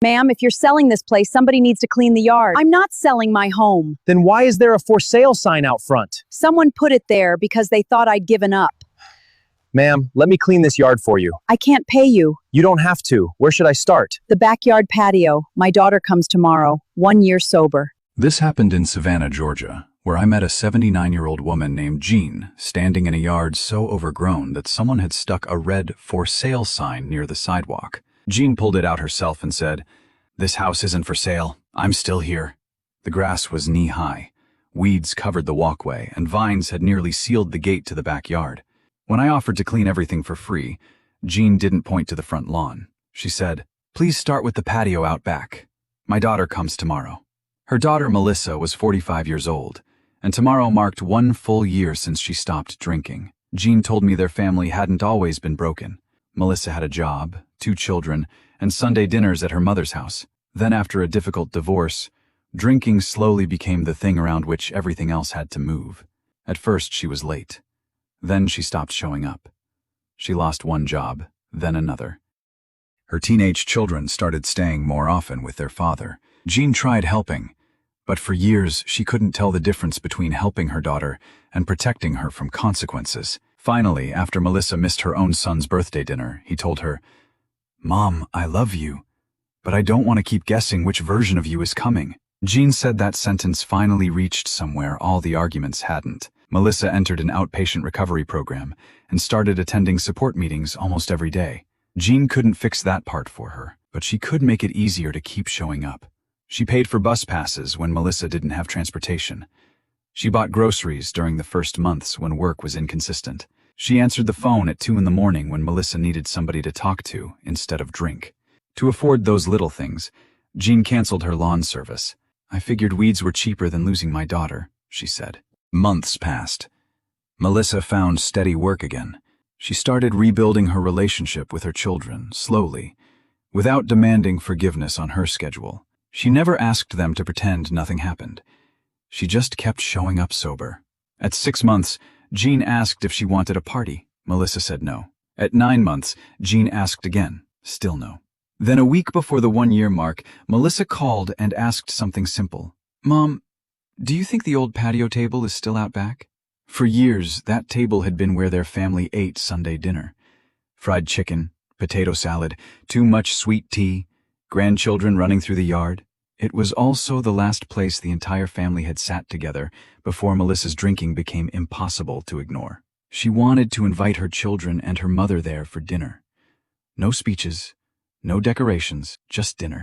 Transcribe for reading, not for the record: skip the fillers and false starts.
Ma'am, if you're selling this place, somebody needs to clean the yard. I'm not selling my home. Then why is there a for sale sign out front? Someone put it there because they thought I'd given up. Ma'am, let me clean this yard for you. I can't pay you. You don't have to. Where should I start? The backyard patio. My daughter comes tomorrow, 1 year sober. This happened in Savannah, Georgia, where I met a 79-year-old woman named Jean standing in a yard so overgrown that someone had stuck a red for sale sign near the sidewalk. Jean pulled it out herself and said, "This house isn't for sale. I'm still here." The grass was knee-high. Weeds covered the walkway, and vines had nearly sealed the gate to the backyard. When I offered to clean everything for free, Jean didn't point to the front lawn. She said, "Please start with the patio out back. My daughter comes tomorrow." Her daughter, Melissa, was 45 years old, and tomorrow marked 1 full year since she stopped drinking. Jean told me their family hadn't always been broken. Melissa had a job, 2 children, and Sunday dinners at her mother's house. Then, after a difficult divorce, drinking slowly became the thing around which everything else had to move. At first, she was late. Then she stopped showing up. She lost one job, then another. Her teenage children started staying more often with their father. Jean tried helping, but for years she couldn't tell the difference between helping her daughter and protecting her from consequences. Finally, after Melissa missed her own son's birthday dinner, he told her, "Mom, I love you, but I don't want to keep guessing which version of you is coming." Jean said that sentence finally reached somewhere all the arguments hadn't. Melissa entered an outpatient recovery program and started attending support meetings almost every day. Jean couldn't fix that part for her, but she could make it easier to keep showing up. She paid for bus passes when Melissa didn't have transportation. She bought groceries during the first months when work was inconsistent. She answered the phone at 2 in the morning when Melissa needed somebody to talk to instead of drink. To afford those little things, Jean canceled her lawn service. "I figured weeds were cheaper than losing my daughter," she said. Months passed. Melissa found steady work again. She started rebuilding her relationship with her children, slowly, without demanding forgiveness on her schedule. She never asked them to pretend nothing happened. She just kept showing up sober. At 6 months, Jean asked if she wanted a party. Melissa said no. At 9 months, Jean asked again. Still no. Then a week before the 1-year mark, Melissa called and asked something simple. "Mom, do you think the old patio table is still out back?" For years, that table had been where their family ate Sunday dinner. Fried chicken, potato salad, too much sweet tea, grandchildren running through the yard. It was also the last place the entire family had sat together before Melissa's drinking became impossible to ignore. She wanted to invite her children and her mother there for dinner. No speeches, no decorations, just dinner.